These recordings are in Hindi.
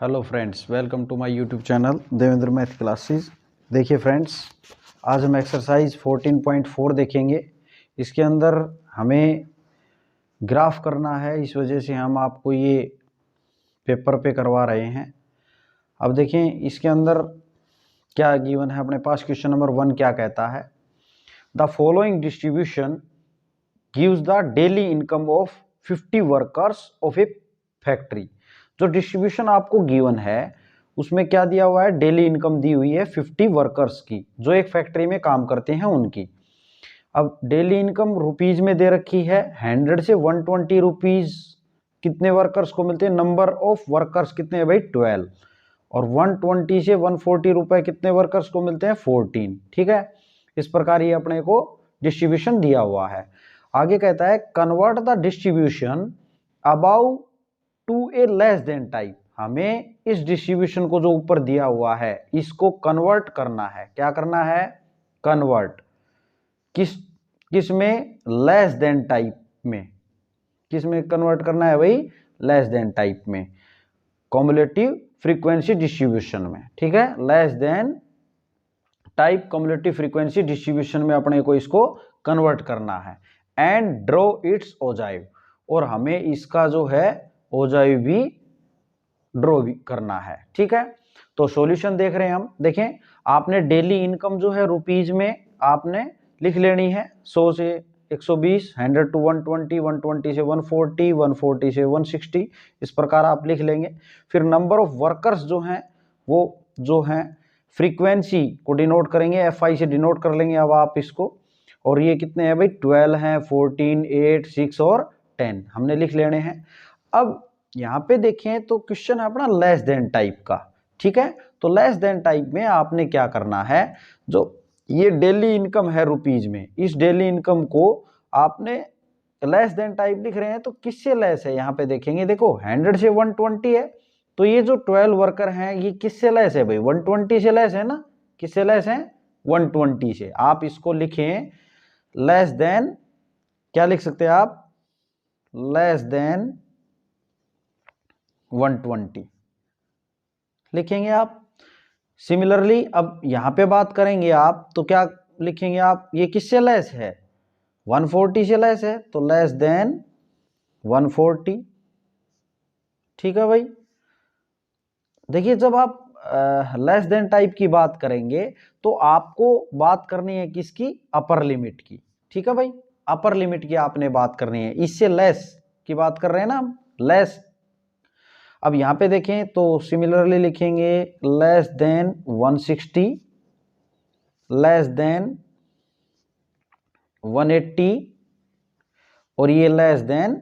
Hello friends, welcome to my YouTube channel Devendra math classes. देखिए फ्रेंड्स, आज हम एक्सरसाइज 14.4 देखेंगे। इसके अंदर हमें ग्राफ करना है, इस वजह से हम आपको ये पेपर पे करवा रहे हैं। अब देखें इसके अंदर क्या गिवन है अपने पास। क्वेश्चन नंबर 1 क्या कहता है, the following distribution gives the daily income of 50 workers of A factory. जो डिस्ट्रीब्यूशन आपको गिवन है उसमें क्या दिया हुआ है, डेली इनकम दी हुई है 50 वर्कर्स की जो एक फैक्ट्री में काम करते हैं उनकी। अब डेली इनकम रुपीज में दे रखी है, 100 से 120 रुपीज कितने वर्कर्स को मिलते हैं, नंबर ऑफ वर्कर्स कितने हैं भाई 12, और 120 से 140 रुपए कितने वर्कर्स को मिलते हैं 14। ठीक है, इस प्रकार ये अपने को डिस्ट्रीब्यूशन दिया हुआ है। आगे कहता है convert the distribution about to a less than type. हमें इस डिस्ट्रीब्यूशन को जो ऊपर दिया हुआ है इसको कन्वर्ट करना है। क्या करना है, कन्वर्ट किस में, लेस देन टाइप में। किस में कन्वर्ट करना है भाई, लेस देन टाइप में, कॉम्युलेटिव फ्रीक्वेंसी डिस्ट्रीब्यूशन में। ठीक है, less than type cumulative frequency distribution में अपने को इसको कन्वर्ट करना है। एंड ड्रॉ इट्स ओजाइव, और हमें इसका जो है ओजाइव भी ड्रॉ भी करना है। ठीक है, तो सॉल्यूशन देख रहे हैं हम। देखें, आपने डेली इनकम जो है रुपीज में आपने लिख लेनी है, 100 से 120, 100 to 120, 120 से 140, 140 से 160, इस प्रकार आप लिख लेंगे। फिर नंबर ऑफ वर्कर्स जो हैं वो जो हैं फ्रीक्वेंसी को डिनोट करेंगे, FI से डिनोट कर लेंगे अब आप इसको। और ये कितने हैं भाई 12 हैं, 14, 8, 6 और 10 हमने लिख लेने हैं। अब यहाँ पे देखें तो क्वेश्चन है अपना लेस देन टाइप का। ठीक है, तो लेस देन टाइप में आपने क्या करना है, जो ये डेली इनकम है रुपीज में, इस डेली इनकम को आपने लेस देन टाइप लिख रहे हैं तो किससे लेस है, यहाँ पे देखेंगे। देखो 100 से 120 है, तो ये जो 12 वर्कर हैं ये किससे लेस है भाई, 120 से लेस है ना। किससे लेस है, 120 से। आप इसको लिखें लेस देन, क्या लिख सकते हैं आप, लेस देन 120 लिखेंगे आप। सिमिलरली अब यहां पे बात करेंगे आप तो क्या लिखेंगे आप, ये किससे लेस है, 140 से लेस है, तो लेस देन 140। ठीक है भाई, देखिए जब आप लेस देन टाइप की बात करेंगे तो आपको बात करनी है किसकी, अपर लिमिट की। ठीक है भाई, अपर लिमिट की आपने बात करनी है, इससे लेस की बात कर रहे हैं ना हम, लेस। अब यहां पे देखें तो सिमिलरली लिखेंगे लेस देन 160, लेस देन 180, और ये लेस देन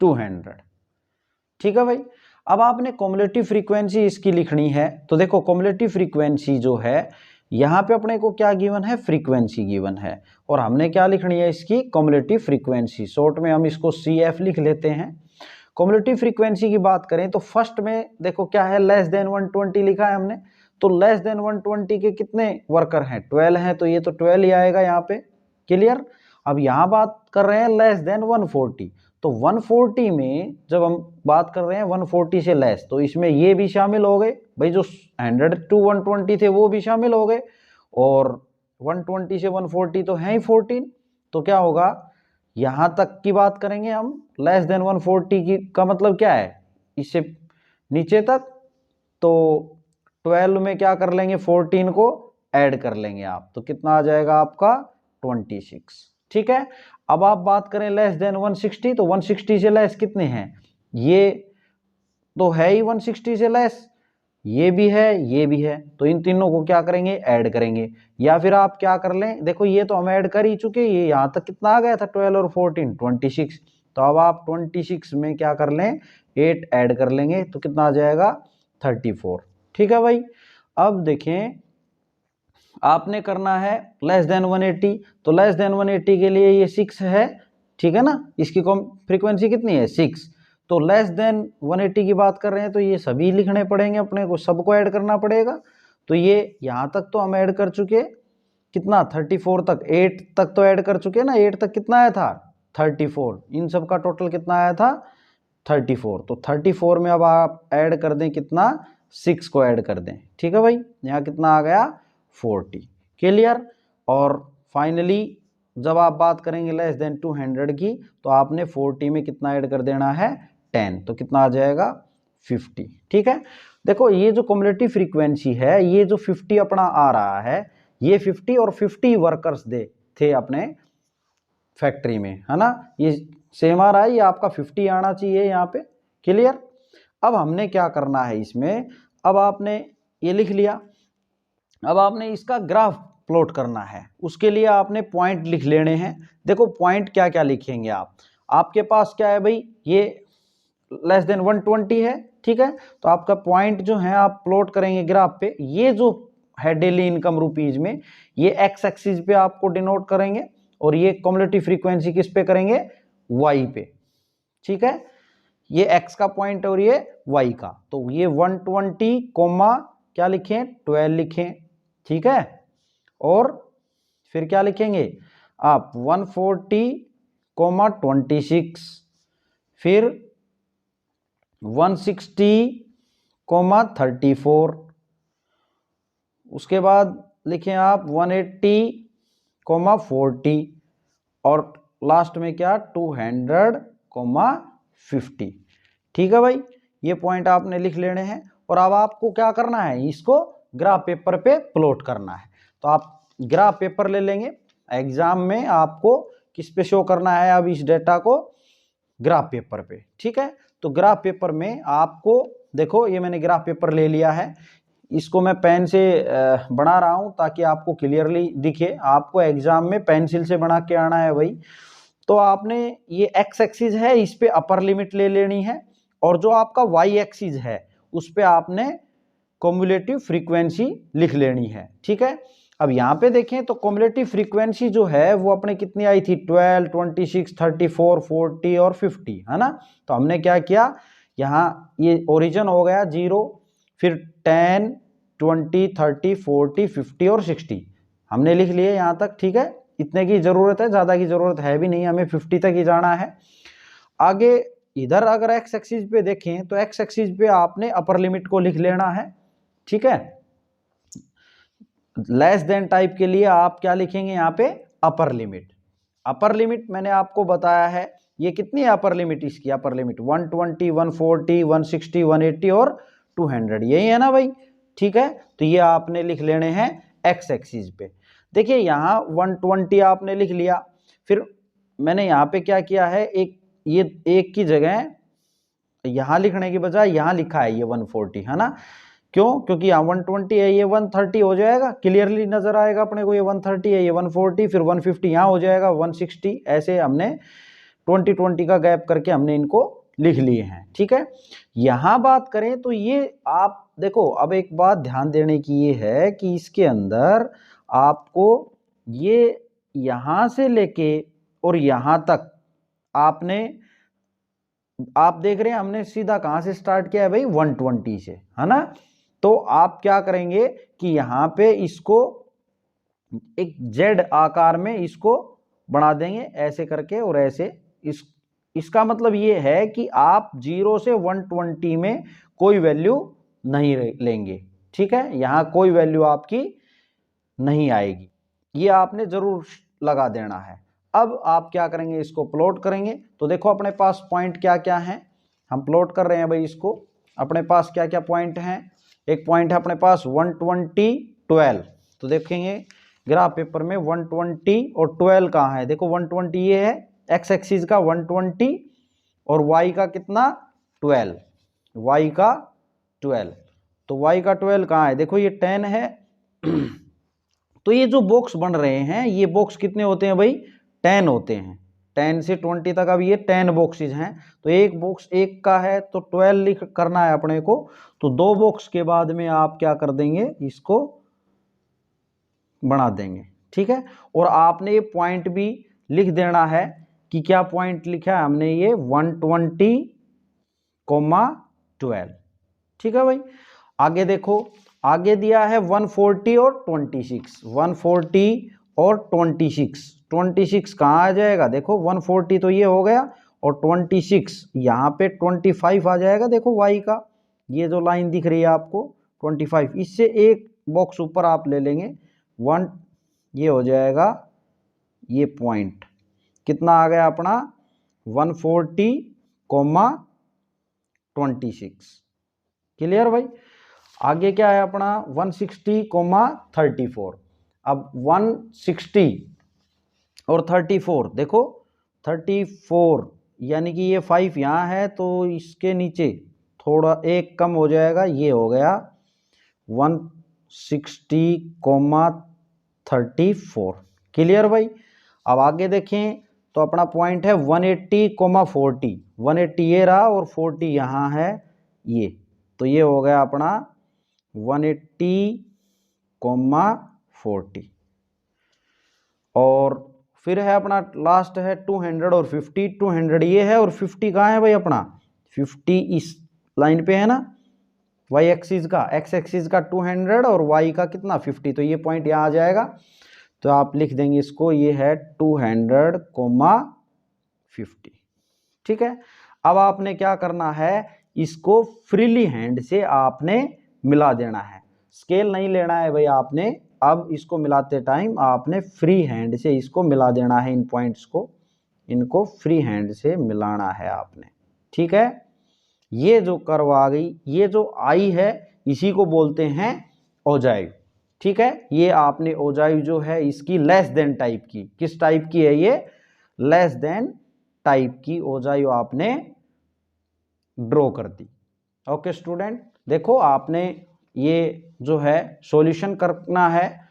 200। ठीक है भाई, अब आपने कॉम्युलेटिव फ्रीक्वेंसी इसकी लिखनी है। तो देखो कॉम्युलेटिव फ्रीक्वेंसी जो है यहां पे अपने को क्या गिवन है, फ्रीक्वेंसी गिवन है, और हमने क्या लिखनी है इसकी, कॉम्युलेटिव फ्रीक्वेंसी। शॉर्ट में हम इसको CF लिख लेते हैं। कॉम्युलेटिव फ्रीक्वेंसी की बात करें तो फर्स्ट में देखो क्या है, लेस देन 120 लिखा है हमने, तो लेस देन 120 के कितने वर्कर हैं, 12 हैं, तो ये तो 12 ही आएगा यहाँ पे। क्लियर। अब यहाँ बात कर रहे हैं लेस देन 140, तो 140 में जब हम बात कर रहे हैं 140 से लेस, तो इसमें ये भी शामिल हो गए भाई, जो 100 to 120 थे वो भी शामिल हो गए, और 120 से 140 तो है ही 14। तो क्या होगा, यहां तक की बात करेंगे हम, लेस देन 140 की का मतलब क्या है, इससे नीचे तक, तो 12 में क्या कर लेंगे, 14 को ऐड कर लेंगे आप, तो कितना आ जाएगा आपका 26। ठीक है, अब आप बात करें लेस देन 160, तो 160 से लेस कितने हैं, ये तो है ही 160 से लेस, ये भी है, ये भी है, तो इन तीनों को क्या करेंगे, ऐड करेंगे। या फिर आप क्या कर लें, देखो ये तो हम ऐड कर ही चुके, ये यहां तक कितना आ गया था 12 और 14, 26, तो अब आप 26 में क्या कर लें, 8 ऐड कर लेंगे, तो कितना आ जाएगा 34। ठीक है भाई, अब देखें आपने करना है लेस देन 180, तो लेस देन 180 के लिए ये 6 है। ठीक है ना, इसकी फ्रीक्वेंसी कितनी है 6, तो लेस देन 180 की बात कर रहे हैं तो ये सभी लिखने पड़ेंगे अपने को, सबको ऐड करना पड़ेगा। तो ये यहाँ तक तो हम ऐड कर चुके, कितना 34 तक, 8 तक तो ऐड कर चुके ना, 8 तक कितना आया था 34, इन सब का टोटल कितना आया था 34। तो 34 में अब आप ऐड कर दें कितना, 6 को ऐड कर दें, ठीक है भाई। यहाँ कितना आ गया 40, क्लियर। और फाइनली जब आप बात करेंगे लेस देन 200 की, तो आपने 40 में कितना ऐड कर देना है 10, तो कितना आ जाएगा 50, ठीक है। देखो ये जो कम्युलेटिव फ्रीक्वेंसी है, ये जो 50 अपना आ रहा है, ये 50 और 50 वर्कर्स दे थे अपने फैक्ट्री में, है ना। ये सेम आ रहा है, ये आपका 50 आना चाहिए यहाँ पे, क्लियर। अब हमने क्या करना है इसमें, अब आपने ये लिख लिया, अब आपने इसका ग्राफ प्लॉट करना है। उसके लिए आपने पॉइंट लिख लेने हैं। देखो पॉइंट क्या क्या लिखेंगे आप, आपके पास क्या है भाई, ये लेस देन 120 है, ठीक है। तो आपका पॉइंट जो है आप प्लॉट करेंगे ग्राफ पे, ये जो है डेली इनकम रुपीज में, ये एक्स एक्सिस पे आपको डिनोट करेंगे, और ये कम्युलेटिव फ्रीक्वेंसी किस पे करेंगे, वाई पे, ठीक है। ये एक्स का पॉइंट और ये वाई का, तो ये 120 कोमा क्या लिखें 12 लिखें, ठीक है। और फिर क्या लिखेंगे आप 140 कोमा 26, फिर 160 कोमा 34, उसके बाद लिखें आप 180 कोमा 40, और लास्ट में क्या 200 कोमा 50, ठीक है भाई। ये पॉइंट आपने लिख लेने हैं, और अब आपको क्या करना है, इसको ग्राफ पेपर पे प्लॉट करना है। तो आप ग्राफ पेपर ले लेंगे, एग्जाम में आपको किस पे शो करना है, अब इस डेटा को ग्राफ पेपर पे, ठीक है। तो ग्राफ पेपर में आपको देखो, ये मैंने ग्राफ पेपर ले लिया है, इसको मैं पेन से बना रहा हूं ताकि आपको क्लियरली दिखे। आपको एग्जाम में पेंसिल से बना के आना है भाई। तो आपने ये एक्स एक्सिस है, इस पे अपर लिमिट ले लेनी है, और जो आपका वाई एक्सिस है उस पे आपने कम्युलेटिव फ्रीक्वेंसी लिख लेनी है, ठीक है। अब यहाँ पे देखें तो कम्युलेटिव फ्रीक्वेंसी जो है वो अपने कितनी आई थी 12, 26, 34, 40 और 50, है ना। तो हमने क्या किया, यहाँ ये ओरिजिन हो गया 0, फिर 10, 20, 30, 40, 50 और 60 हमने लिख लिए यहाँ तक, ठीक है। इतने की जरूरत है, ज्यादा की जरूरत है भी नहीं, हमें 50 तक ही जाना है। आगे इधर अगर एक्स एक्सिस पे देखें तो एक्स एक्सिस पे आपने अपर लिमिट को लिख लेना है, ठीक है। लेस देन टाइप के लिए आप क्या लिखेंगे यहाँ पे अपर लिमिट। अपर लिमिट मैंने आपको बताया है, ये कितनी है अपर लिमिट, इसकी अपर लिमिट 120, 140, 160, 180 और 200, यही है ना भाई, ठीक है। तो ये आपने लिख लेने हैं एक्स एक्सिस पे। देखिए यहाँ 120 आपने लिख लिया, फिर मैंने यहाँ पे क्या किया है, ये एक की जगह यहाँ लिखने की बजाय यहाँ लिखा है ये 140, है ना। क्यों, क्योंकि यहाँ 120 है, ये 130 हो जाएगा, क्लियरली नजर आएगा अपने को, ये 130 है, ये 140, फिर 150 यहाँ हो जाएगा 160, ऐसे हमने 20 का गैप करके हमने इनको लिख लिए हैं, ठीक है। यहाँ बात करें तो ये आप देखो, अब एक बात ध्यान देने की ये है कि इसके अंदर आपको ये यहाँ से लेके और यहाँ तक आपने, आप देख रहे हैं हमने सीधा कहाँ से स्टार्ट किया है भाई 120 से, है ना। तो आप क्या करेंगे कि यहाँ पे इसको एक जेड आकार में इसको बना देंगे ऐसे करके, और ऐसे इसका मतलब ये है कि आप 0 से 120 में कोई वैल्यू नहीं लेंगे, ठीक है। यहाँ कोई वैल्यू आपकी नहीं आएगी, ये आपने जरूर लगा देना है। अब आप क्या करेंगे, इसको प्लॉट करेंगे। तो देखो अपने पास पॉइंट क्या क्या हैं, हम प्लॉट कर रहे हैं भाई इसको। अपने पास क्या क्या पॉइंट हैं, एक पॉइंट है अपने पास 120, 12। तो देखेंगे ग्राफ पेपर में 120 और 12 कहाँ है, देखो 120 ये है एक्स एक्सिस का 120, और वाई का कितना 12, वाई का 12। तो वाई का 12 कहाँ है, देखो ये 10 है। तो ये जो बॉक्स बन रहे हैं, ये बॉक्स कितने होते हैं भाई 10 होते हैं, 10 से 20 तक। अब ये 10 बॉक्सेज हैं, तो एक बॉक्स एक का है तो 12 लिख करना है अपने को। तो 2 बॉक्स के बाद में आप क्या कर देंगे, इसको बना देंगे, ठीक है। और आपने ये पॉइंट भी लिख देना है कि क्या पॉइंट लिखा है हमने, ये 120,12, ठीक है भाई। आगे देखो, आगे दिया है 140 और 26, 140 और 26 कहाँ आ जाएगा, देखो 140 तो ये हो गया, और 26 यहाँ पे 25 आ जाएगा। देखो y का ये जो लाइन दिख रही है आपको 25, इससे एक बॉक्स ऊपर आप ले लेंगे 1, ये हो जाएगा ये पॉइंट कितना आ गया अपना 140,26। क्लियर भाई। आगे क्या है अपना 160,34। अब 160 और 34 देखो 34 यानी कि ये 5 यहाँ है तो इसके नीचे थोड़ा एक कम हो जाएगा, ये हो गया 160,34। क्लियर भाई। अब आगे देखें तो अपना पॉइंट है 180,40। 180 ये रहा और 40 यहाँ है ये, तो ये हो गया अपना 180,40। और फिर है अपना लास्ट है 200 और 50। 200 ये है और 50 कहाँ है भाई अपना 50 इस लाइन पे है ना, y एक्सिस का, x एक्सिस का 200 और y का कितना 50, तो ये पॉइंट यहाँ आ जाएगा। तो आप लिख देंगे इसको, ये है 200,50। ठीक है। अब आपने क्या करना है, इसको फ्रीली हैंड से आपने मिला देना है, स्केल नहीं लेना है भाई आपने। अब इसको मिलाते टाइम आपने फ्री हैंड से इसको मिला देना है, इन पॉइंट्स को, इनको फ्री हैंड से मिलाना है आपने। ठीक है। ये जो कर्व आ गई, ये जो आई है इसी को बोलते हैं ओजाइव। ठीक है। ये आपने ओजाइव जो है इसकी लेस देन टाइप की, किस टाइप की है ये, लेस देन टाइप की ओजाइव आपने ड्रॉ कर दी। ओके स्टूडेंट, देखो आपने ये जो है सॉल्यूशन करना है।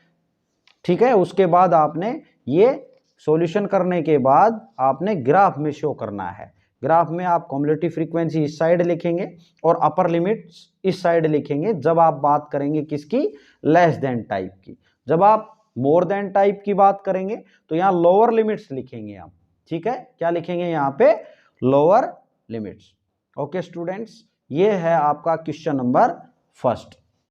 ठीक है। उसके बाद आपने ये सॉल्यूशन करने के बाद आपने ग्राफ में शो करना है। ग्राफ में आप कम्युलेटिव फ्रीक्वेंसी इस साइड लिखेंगे और अपर लिमिट्स इस साइड लिखेंगे, जब आप बात करेंगे किसकी, लेस देन टाइप की। जब आप मोर देन टाइप की बात करेंगे तो यहाँ लोअर लिमिट्स लिखेंगे हम। ठीक है। क्या लिखेंगे यहाँ पे, लोअर लिमिट्स। ओके स्टूडेंट्स, ये है आपका क्वेश्चन नंबर फर्स्ट।